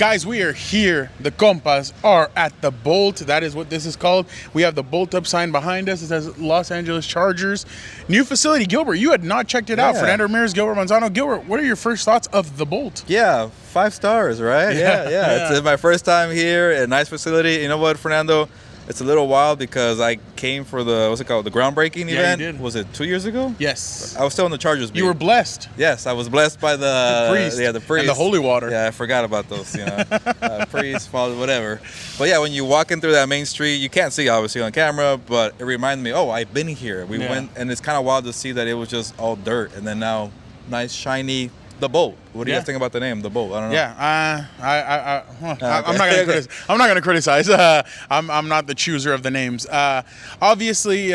Guys, we are here. The Compas are at the Bolt. That is what this is called. We have the Bolt up sign behind us. It says Los Angeles Chargers. New facility. Gilbert, you had not checked it out. Fernando Ramirez, Gilbert Manzano. Gilbert, what are your first thoughts of the Bolt? Yeah, 5 stars, right? Yeah. It's my first time here. A nice facility. You know what, Fernando? It's a little wild because I came for the, what's it called, the groundbreaking event. You did. Was it 2 years ago? Yes. I was still in the Chargers beat. You were blessed. Yes, I was blessed by the priest. Yeah, the priest. And the holy water. Yeah, I forgot about those, priest, father, whatever. But yeah, when you walk in through that main street, you can't see obviously on camera, but it reminded me, oh, I've been here. We went, and it's kind of wild to see that it was just all dirt, and then now nice, shiny, the Bolt. What do you guys think about the name, the Bolt? I don't know. Yeah, I'm not going to criticize. I'm not the chooser of the names. Obviously,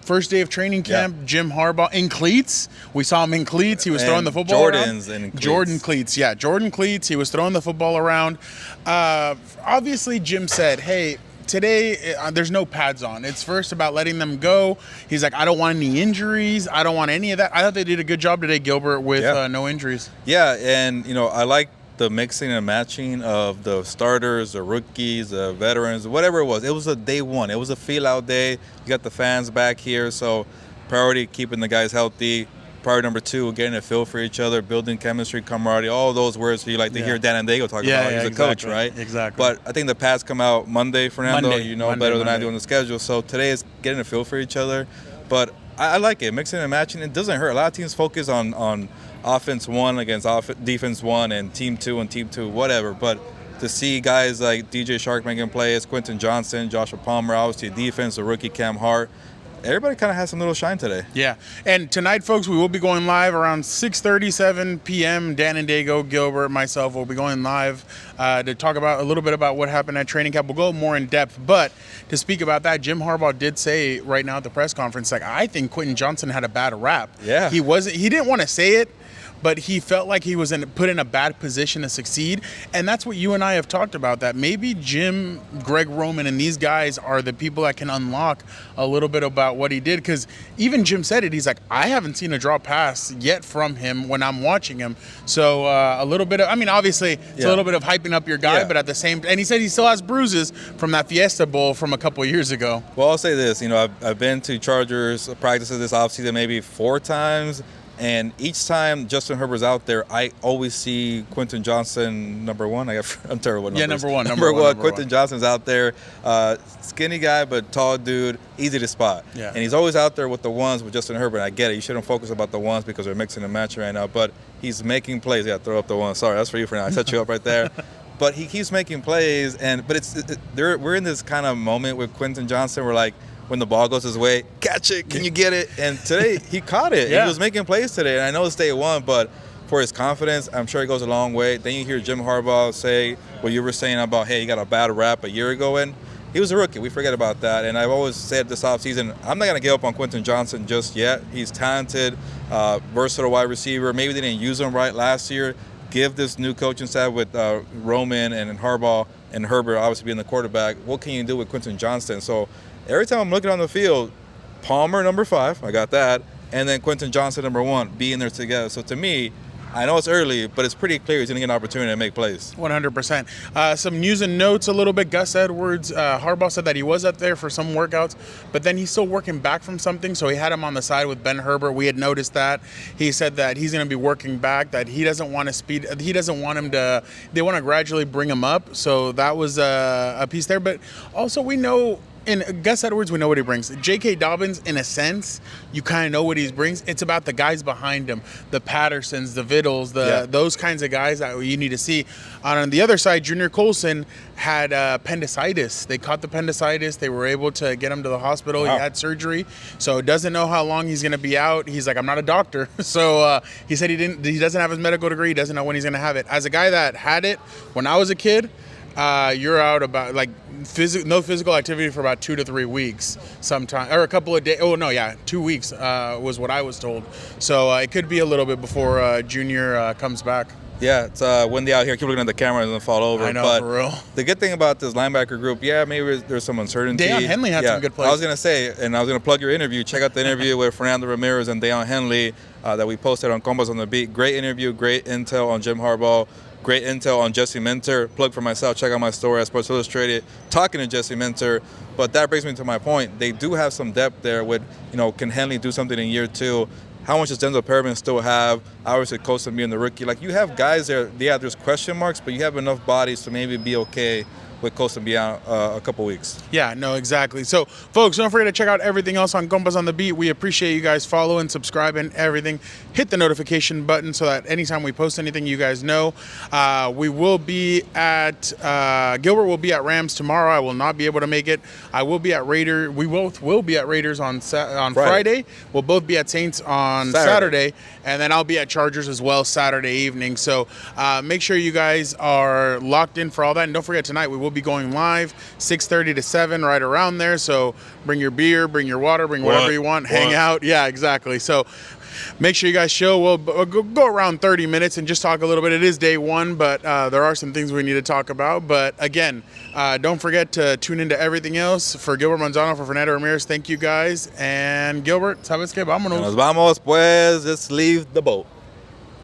first day of training camp, Jim Harbaugh in cleats. We saw him in cleats. He was throwing the football Jordans around. And cleats. Jordan cleats, yeah, Jordan cleats. He was throwing the football around. Obviously, Jim said, hey, today, there's no pads on. It's first about letting them go. He's like, I don't want any injuries. I don't want any of that. I thought they did a good job today, Gilbert, with no injuries. Yeah, and, I like the mixing and matching of the starters, the rookies, the veterans, whatever it was. It was a day one. It was a feel-out day. You got the fans back here, so priority, keeping the guys healthy. Priority number 2, getting a feel for each other, building chemistry, camaraderie, all those words you like to hear Dan and Diego talk about. He's a coach, right? Exactly. But I think the pads come out Monday, Fernando. Monday, better than I do on the schedule. So today is getting a feel for each other. But I like it. Mixing and matching. It doesn't hurt. A lot of teams focus on offense 1 against defense 1 and team 2 and team 2, whatever. But to see guys like DJ Shark making plays, Quentin Johnston, Joshua Palmer, obviously defense, the rookie Cam Hart. Everybody kind of has some little shine today. Yeah. And tonight, folks, we will be going live around 6:37 p.m. Dan and Diego, Gilbert, myself will be going live to talk about a little bit about what happened at training camp. We'll go more in depth. But to speak about that, Jim Harbaugh did say right now at the press conference, like, I think Quentin Johnston had a bad rap. Yeah. He didn't want to say it, but he felt like he was put in a bad position to succeed. And that's what you and I have talked about, that maybe Jim, Greg Roman, and these guys are the people that can unlock a little bit about what he did. Because even Jim said it. He's like, I haven't seen a drop pass yet from him when I'm watching him. So a little bit of, obviously, it's a little bit of hyping up your guy, but at the same, and he said he still has bruises from that Fiesta Bowl from a couple of years ago. Well, I'll say this, I've been to Chargers practices this offseason maybe 4 times. And each time Justin Herbert's out there, I always see Quentin Johnston, number 1. I'm terrible. Yeah, number one. Quentin Johnston's out there. Skinny guy, but tall dude, easy to spot. Yeah. And he's always out there with the ones with Justin Herbert. I get it. You shouldn't focus about the ones because they're mixing and matching right now. But he's making plays. Yeah, throw up the one. Sorry, that's for you for now. I set you up right there. But he keeps making plays. We're in this kind of moment with Quentin Johnston. We're like, when the ball goes his way, catch it, can you get it? And today, he caught it. He was making plays today. And I know it's day 1, but for his confidence, I'm sure it goes a long way. Then you hear Jim Harbaugh say what you were saying about, hey, he got a bad rap a year ago, and he was a rookie. We forget about that. And I've always said this offseason, I'm not going to give up on Quentin Johnston just yet. He's talented, versatile wide receiver. Maybe they didn't use him right last year. Give this new coaching staff with Roman and Harbaugh and Herbert obviously being the quarterback, what can you do with Quentin Johnston? So every time I'm looking on the field, Palmer, number 5, I got that, and then Quentin Johnston, number 1, being there together. So to me, I know it's early, but it's pretty clear he's going to get an opportunity to make plays. 100%. Some news and notes a little bit. Gus Edwards, Harbaugh said that he was up there for some workouts, but then he's still working back from something, so he had him on the side with Ben Herbert. We had noticed that. He said that he's going to be working back, that he doesn't want him to, they want to gradually bring him up. So that was a piece there. But also we know, in Gus Edwards, we know what he brings. J.K. Dobbins, in a sense, you kind of know what he brings. It's about the guys behind him, the Pattersons, the Vittles, those kinds of guys that you need to see. On the other side, Junior Colson had appendicitis. They caught the appendicitis. They were able to get him to the hospital. Wow. He had surgery, so doesn't know how long he's going to be out. He's like, I'm not a doctor. So he said he doesn't have his medical degree. He doesn't know when he's going to have it. As a guy that had it when I was a kid, you're out about no physical activity for about 2 to 3 weeks sometime, or a couple of days. 2 weeks was what I was told. So it could be a little bit before Junior comes back. Yeah, it's windy out here. Keep looking at the camera and then fall over. I know, but for real. The good thing about this linebacker group, maybe there's some uncertainty. Deion Henley had some good plays. I was going to say, and I was going to plug your interview. Check out the interview with Fernando Ramirez and Deion Henley that we posted on Compas on the Beat. Great interview, great intel on Jim Harbaugh. great intel on Jesse Minter. Plug for myself. Check out my story at Sports Illustrated, talking to Jesse Minter. But that brings me to my point. They do have some depth there with, can Henley do something in year 2? How much does Denzel Perryman still have? Obviously, Costa being the rookie. Like, you have guys there, yeah, there's question marks, but you have enough bodies to maybe be okay with Costa being out a couple weeks. Yeah, no, exactly. So, folks, don't forget to check out everything else on Compas on the Beat. We appreciate you guys following, subscribing, everything. Hit the notification button so that anytime we post anything, you guys know. We will be at Gilbert will be at Rams tomorrow. I will not be able to make it. I will be at Raiders. We both will be at Raiders on Friday. We'll both be at Saints on Saturday, and then I'll be at Chargers as well Saturday evening. So make sure you guys are locked in for all that. And don't forget, tonight we will be going live 6:30 to 7, right around there. So bring your beer, bring your water, bring whatever you want, hang out. Yeah, exactly. So make sure you guys show. We'll go around 30 minutes and just talk a little bit. It is day 1, but there are some things we need to talk about. But again, don't forget to tune into everything else. For Gilbert Manzano, for Fernando Ramirez, thank you guys. And Gilbert, sabes que vámonos. Nos vamos, pues. Just leave the boat.